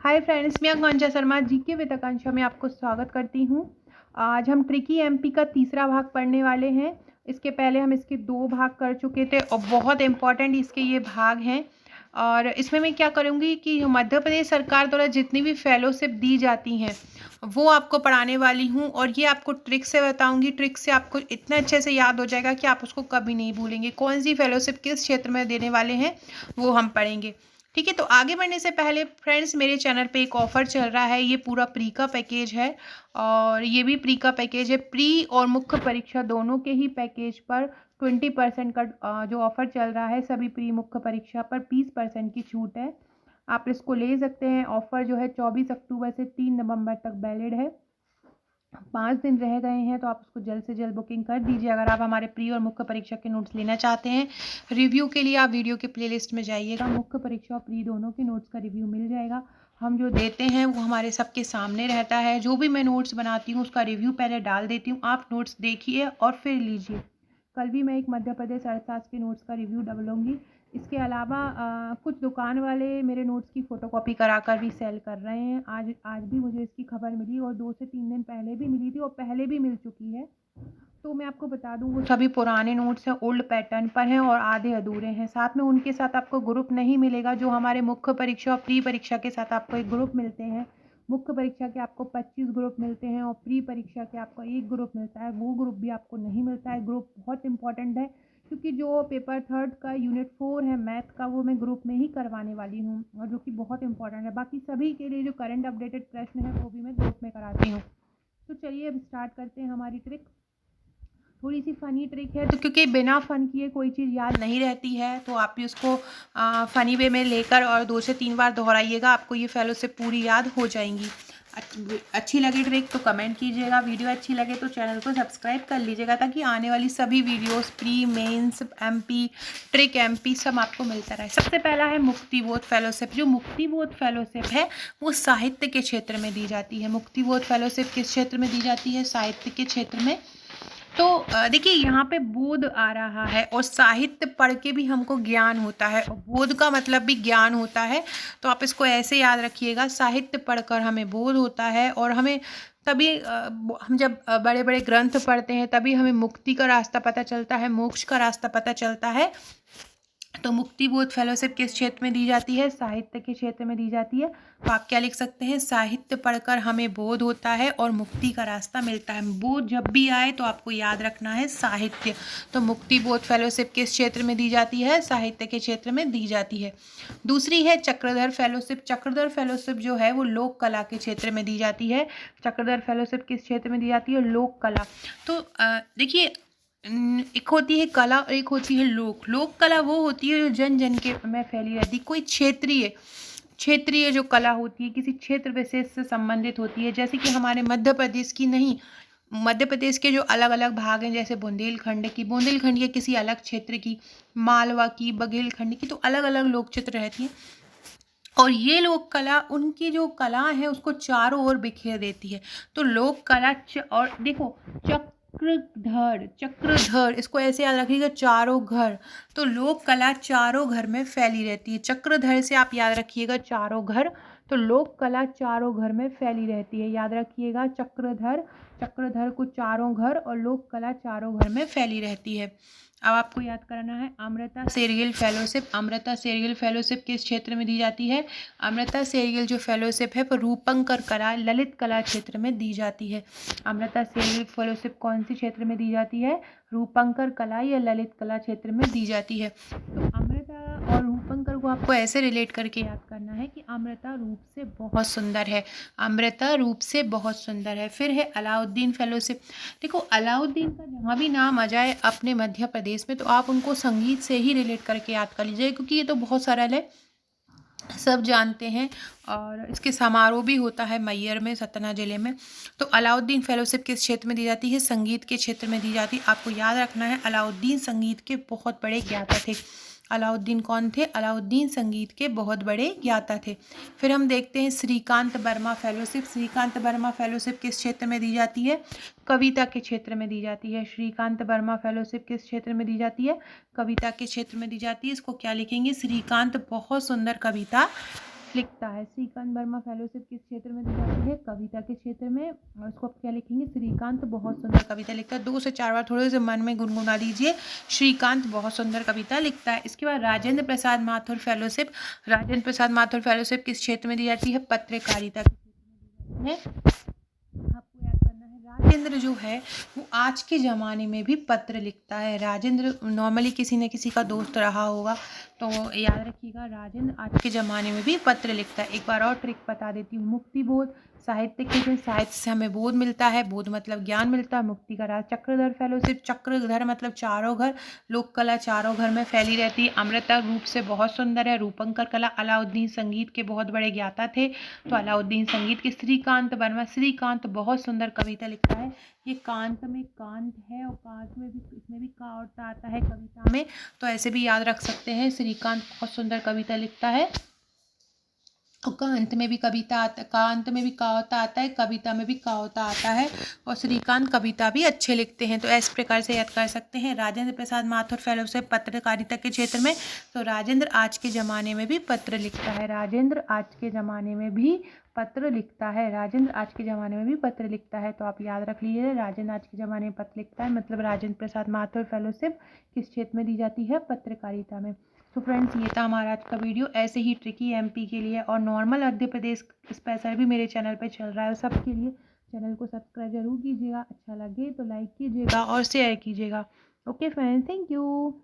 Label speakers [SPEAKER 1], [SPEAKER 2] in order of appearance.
[SPEAKER 1] Hi friends, मैं आकांक्षा Sharma GK with आकांक्षा में आपको स्वागत करती हूँ। आज हम ट्रिकी एमपी का तीसरा भाग पढ़ने वाले हैं। इसके पहले हम इसके 2 भाग कर चुके थे और बहुत इम्पॉर्टेंट इसके ये भाग हैं। और इसमें मैं क्या करूँगी कि मध्य प्रदेश सरकार द्वारा जितनी भी फेलोशिप दी जाती हैं वो आपको पढ़ाने वाली हूँ, और ये आपको ट्रिक से बताऊँगी। ट्रिक से आपको इतना अच्छे से याद हो जाएगा कि आप उसको कभी नहीं भूलेंगे। कौन सी फेलोशिप किस क्षेत्र में देने वाले हैं वो हम पढ़ेंगे। ठीक है, तो आगे बढ़ने से पहले फ्रेंड्स, मेरे चैनल पे एक ऑफ़र चल रहा है। ये पूरा प्री का पैकेज है और ये भी प्री का पैकेज है। प्री और मुख्य परीक्षा दोनों के ही पैकेज पर 20% का जो ऑफ़र चल रहा है, सभी प्री मुख्य परीक्षा पर 20% की छूट है। आप इसको ले सकते हैं। ऑफ़र जो है 24 अक्टूबर से 3 नवंबर तक वैलिड है। 5 दिन रह गए हैं, तो आप उसको जल्द से जल्द बुकिंग कर दीजिए। अगर आप हमारे प्री और मुख्य परीक्षा के नोट्स लेना चाहते हैं रिव्यू के लिए, आप वीडियो के प्लेलिस्ट में जाइएगा। मुख्य परीक्षा और प्री दोनों के नोट्स का रिव्यू मिल जाएगा। हम जो देते हैं वो हमारे सबके सामने रहता है। जो भी मैं नोट्स बनाती हूँ उसका रिव्यू पहले डाल देती हूँ। आप नोट्स देखिए और फिर लीजिए। कल भी मैं एक मध्य प्रदेश अर्थशास्त्र के नोट्स का रिव्यू डालूँगी। इसके अलावा कुछ दुकान वाले मेरे नोट्स की फ़ोटोकॉपी कराकर भी सेल कर रहे हैं। आज भी मुझे इसकी खबर मिली और 2 से 3 दिन पहले भी मिली थी और पहले भी मिल चुकी है। तो मैं आपको बता दूँ, वो सभी पुराने नोट्स हैं, ओल्ड पैटर्न पर हैं और आधे अधूरे हैं। साथ में उनके साथ आपको ग्रुप नहीं मिलेगा। जो हमारे मुख्य परीक्षा और प्री परीक्षा के साथ आपको एक ग्रुप मिलते हैं। मुख्य परीक्षा के आपको 25 ग्रुप मिलते हैं और प्री परीक्षा के आपको 1 ग्रुप मिलता है। वो ग्रुप भी आपको नहीं मिलता है। ग्रुप बहुत इंपॉर्टेंट है, क्योंकि जो पेपर 3 का यूनिट 4 है मैथ का, वो मैं ग्रुप में ही करवाने वाली हूँ और जो कि बहुत इंपॉर्टेंट है। बाकी सभी के लिए जो करंट अपडेटेड प्रश्न है वो भी मैं ग्रुप में कराती हूँ। तो चलिए अब स्टार्ट करते हैं हमारी ट्रिक। थोड़ी सी फ़नी ट्रिक है, तो क्योंकि बिना फ़न किए कोई चीज़ याद नहीं रहती है, तो आप भी उसको फ़नी वे में लेकर और 2 से 3 बार दोहराइएगा। आपको ये फेलोशिप पूरी याद हो जाएंगी। अच्छी लगी ट्रिक तो कमेंट कीजिएगा। वीडियो अच्छी लगे तो चैनल को सब्सक्राइब कर लीजिएगा, ताकि आने वाली सभी videos pre mains MP trick MP सब आपको मिलता रहे। सबसे पहला है मुक्तिबोध फेलोशिप। जो मुक्तिबोध फेलोशिप है वो साहित्य के क्षेत्र में दी जाती है। मुक्तिबोध फेलोशिप किस क्षेत्र में दी जाती है? साहित्य के क्षेत्र में। तो देखिए, यहाँ पे बोध आ रहा है और साहित्य पढ़ के भी हमको ज्ञान होता है और बोध का मतलब भी ज्ञान होता है। तो आप इसको ऐसे याद रखिएगा, साहित्य पढ़कर हमें बोध होता है और हमें तभी हम जब बड़े बड़े ग्रंथ पढ़ते हैं तभी हमें मुक्ति का रास्ता पता चलता है, मोक्ष का रास्ता पता चलता है। तो मुक्तिबोध फेलोशिप किस क्षेत्र में दी जाती है? साहित्य के क्षेत्र में दी जाती है। तो आप क्या लिख सकते हैं? साहित्य पढ़कर हमें बोध होता है और मुक्ति का रास्ता मिलता है। बोध जब भी आए तो आपको याद रखना है साहित्य। तो मुक्तिबोध फेलोशिप किस क्षेत्र में दी जाती है? साहित्य के क्षेत्र में दी जाती है। दूसरी है चक्रधर फेलोशिप। चक्रधर फेलोशिप जो है वो लोक कला के क्षेत्र में दी जाती है। चक्रधर फेलोशिप किस क्षेत्र में दी जाती है? लोक कला। तो देखिए, एक होती है कला और एक होती है लोक। लोक कला वो होती है जो जन जन के में फैली रहती। कोई क्षेत्रीय क्षेत्रीय जो कला होती है किसी क्षेत्र विशेष से संबंधित होती है, जैसे कि हमारे मध्य प्रदेश की नहीं, मध्य प्रदेश के जो अलग अलग भाग हैं, जैसे बुंदेलखंड की, बुंदेलखंड के किसी अलग क्षेत्र की, मालवा की, बघेलखंड की, तो अलग अलग लोक चित्र रहती हैं। और ये लोक कला उनकी जो कला है उसको चारों ओर बिखेर देती है। तो लोक कला और देखो, चक्रधर, चक्रधर इसको ऐसे याद रखिएगा, चारों घर। तो लोक कला चारों घर में फैली रहती है। चक्रधर से आप याद रखिएगा चारों घर। तो लोक कला चारों घर में फैली रहती है। याद रखिएगा चक्रधर, चक्रधर को चारों घर और लोक कला चारों घर में फैली रहती है। अब आपको याद कराना है अमृता शेरगिल फेलोशिप। अमृता शेरगिल फेलोशिप किस क्षेत्र में दी जाती है? अमृता शेरगिल जो फेलोशिप है वो रूपंकर कला, ललित कला क्षेत्र में दी जाती है। अमृता शेरगिल फेलोशिप कौन सी क्षेत्र में दी जाती है? रूपंकर कला या ललित कला क्षेत्र में दी जाती है। तो अमृता और रूपंकर को आपको ऐसे रिलेट करके याद करना है कि अमृता रूप से बहुत सुंदर है। अमृता रूप से बहुत सुंदर है। फिर है अलाउद्दीन फेलोशिप। देखो, अलाउद्दीन का जहाँ भी नाम आ जाए अपने मध्य प्रदेश में तो आप उनको संगीत से ही रिलेट करके याद कर लीजिए, क्योंकि ये तो बहुत सरल है, सब जानते हैं। और इसके समारोह भी होता है मैयर में, सतना जिले में। तो अलाउद्दीन फेलोशिप किस क्षेत्र में दी जाती है? संगीत के क्षेत्र में दी जाती है। आपको याद रखना है अलाउद्दीन संगीत के बहुत बड़े ज्ञाता थे। अलाउद्दीन कौन थे? अलाउद्दीन संगीत के बहुत बड़े ज्ञाता थे। फिर हम देखते हैं श्रीकांत वर्मा फेलोशिप। श्रीकांत वर्मा फेलोशिप किस क्षेत्र में दी जाती है? कविता के क्षेत्र में दी जाती है। श्रीकांत वर्मा फेलोशिप किस क्षेत्र में दी जाती है? कविता के क्षेत्र में दी जाती है। इसको क्या लिखेंगे? श्रीकांत बहुत सुंदर कविता लिखता है। श्रीकांत वर्मा फेलोशिप किस क्षेत्र में दी जाती है? कविता के क्षेत्र में। और उसको आप क्या लिखेंगे? श्रीकांत बहुत सुंदर कविता लिखता है। 2 से 4 बार थोड़े से मन में गुनगुना दीजिए, श्रीकांत बहुत सुंदर कविता लिखता है। इसके बाद राजेंद्र प्रसाद माथुर फेलोशिप, राजेंद्र प्रसाद माथुर फेलोशिप किस क्षेत्र में दी जाती है? पत्रकारिता के क्षेत्र में दी जाती है। आपको याद करना है, राजेंद्र जो है वो आज के ज़माने में भी पत्र लिखता है। राजेंद्र नॉर्मली किसी न किसी का दोस्त रहा होगा, तो याद रखिएगा राजेंद्र आज के ज़माने में भी पत्र लिखता है। एक बार और ट्रिक बता देती हूँ। मुक्तिबोध साहित्य के, साहित्य से हमें बोध मिलता है, बोध मतलब ज्ञान मिलता है। मुक्ति का राज चक्रधर फेलोशिप, चक्रधर मतलब चारों घर, लोक कला चारों घर में फैली रहती है। अमृता रूप से बहुत सुंदर है। रूपंकर कला, अलाउद्दीन संगीत के बहुत बड़े ज्ञाता थे, तो अलाउद्दीन संगीत के। श्रीकांत वर्मा, श्रीकांत बहुत सुंदर कविता लिखता है। ये कांत में कांत है, और कांत में भी, इसमें भी का और ता आता है कविता में, तो ऐसे भी याद रख सकते हैं। श्रीकांत बहुत सुंदर कविता लिखता है। और कांत में भी कविता आता, कांत में भी कावता आता है, कविता में भी कावता आता है। और श्रीकांत कविता भी अच्छे लिखते हैं। तो इस प्रकार से याद कर सकते हैं। राजेंद्र प्रसाद माथुर फेलोशिप पत्रकारिता के क्षेत्र में, तो राजेंद्र आज के ज़माने में भी पत्र लिखता है। राजेंद्र आज के ज़माने में भी पत्र लिखता है। राजेंद्र आज के ज़माने में भी पत्र लिखता है। तो आप याद रख लीजिए, राजेंद्र आज के ज़माने में पत्र लिखता है, मतलब राजेंद्र प्रसाद माथुर फेलोशिप किस क्षेत्र में दी जाती है? पत्रकारिता में। तो फ्रेंड्स, ये था हमारा आज का वीडियो। ऐसे ही ट्रिकी एमपी के लिए और नॉर्मल मध्य प्रदेश स्पेशल भी मेरे चैनल पे चल रहा है, सबके लिए चैनल को सब्सक्राइब जरूर कीजिएगा। अच्छा लगे तो लाइक कीजिएगा और शेयर कीजिएगा। Okay friends, thank you.